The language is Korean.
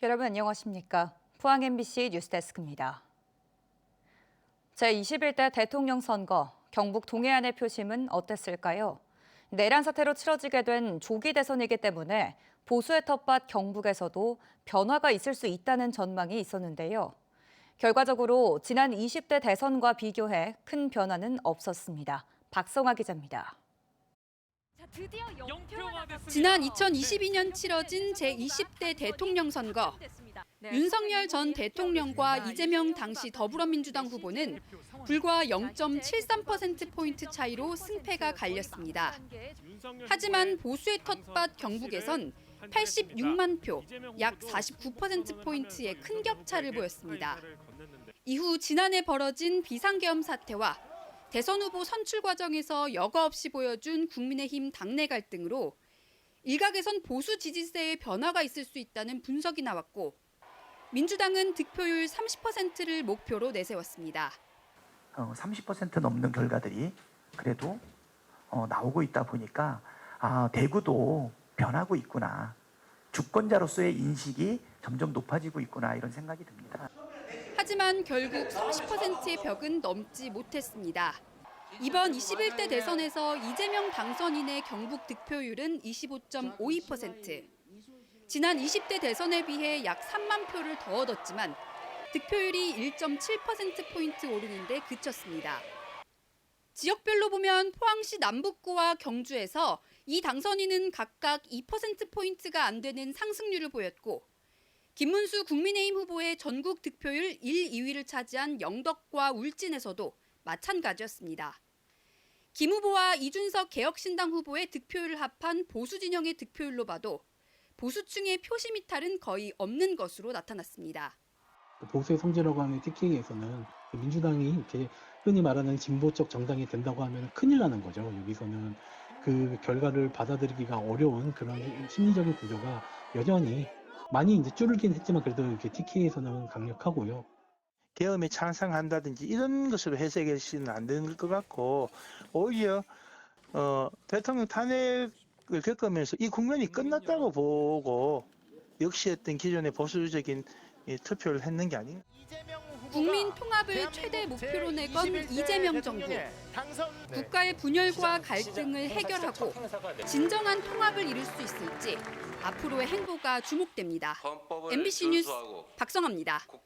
여러분 안녕하십니까? 포항 MBC 뉴스데스크입니다. 제21대 대통령 선거, 경북 동해안의 표심은 어땠을까요? 내란 사태로 치러지게 된 조기 대선이기 때문에 보수의 텃밭 경북에서도 변화가 있을 수 있다는 전망이 있었는데요. 결과적으로 지난 20대 대선과 비교해 큰 변화는 없었습니다. 박성아 기자입니다. 지난 2022년 치러진 제20대 대통령 선거. 윤석열 전 대통령과 이재명 당시 더불어민주당 후보는 불과 0.73%포인트 차이로 승패가 갈렸습니다. 하지만 보수의 텃밭 경북에선 86만 표, 약 49%포인트의 큰 격차를 보였습니다. 이후 지난해 벌어진 비상계엄 사태와 대선 후보 선출 과정에서 여과 없이 보여준 국민의힘 당내 갈등으로 일각에선 보수 지지세에 변화가 있을 수 있다는 분석이 나왔고 민주당은 득표율 30%를 목표로 내세웠습니다. 30% 넘는 결과들이 그래도 나오고 있다 보니까 대구도 변하고 있구나. 주권자로서의 인식이 점점 높아지고 있구나 이런 생각이 듭니다. 하지만 결국 30%의 벽은 넘지 못했습니다. 이번 21대 대선에서 이재명 당선인의 경북 득표율은 25.52%. 지난 20대 대선에 비해 약 3만 표를 더 얻었지만 득표율이 1.7%포인트 오르는 데 그쳤습니다. 지역별로 보면 포항시 남북구와 경주에서 이 당선인은 각각 2%포인트가 안 되는 상승률을 보였고 김문수 국민의힘 후보의 전국 득표율 1, 2위를 차지한 영덕과 울진에서도 마찬가지였습니다. 김 후보와 이준석 개혁신당 후보의 득표율을 합한 보수 진영의 득표율로 봐도 보수층의 표심 이탈은 거의 없는 것으로 나타났습니다. 보수의 성지라고 하는 TK에서는 민주당이 이렇게 흔히 말하는 진보적 정당이 된다고 하면 큰일 나는 거죠. 여기서는 그 결과를 받아들이기가 어려운 그런 심리적인 구조가 여전히 많이 이제 줄긴 했지만 그래도 이렇게 TK에서는 강력하고요. 계엄에 찬성한다든지 이런 것으로 해석해서는 안 되는 것 같고 오히려 대통령 탄핵을 겪으면서 이 국면이 끝났다고 보고 역시 어떤 기존의 보수적인 투표를 했는 게 아닌가. 국민 통합을 최대 목표로 내건 이재명 정부. 국가의 분열과 갈등을 해결하고 진정한 통합을 이룰 수 있을지 앞으로의 행보가 주목됩니다. MBC 뉴스 박성아입니다.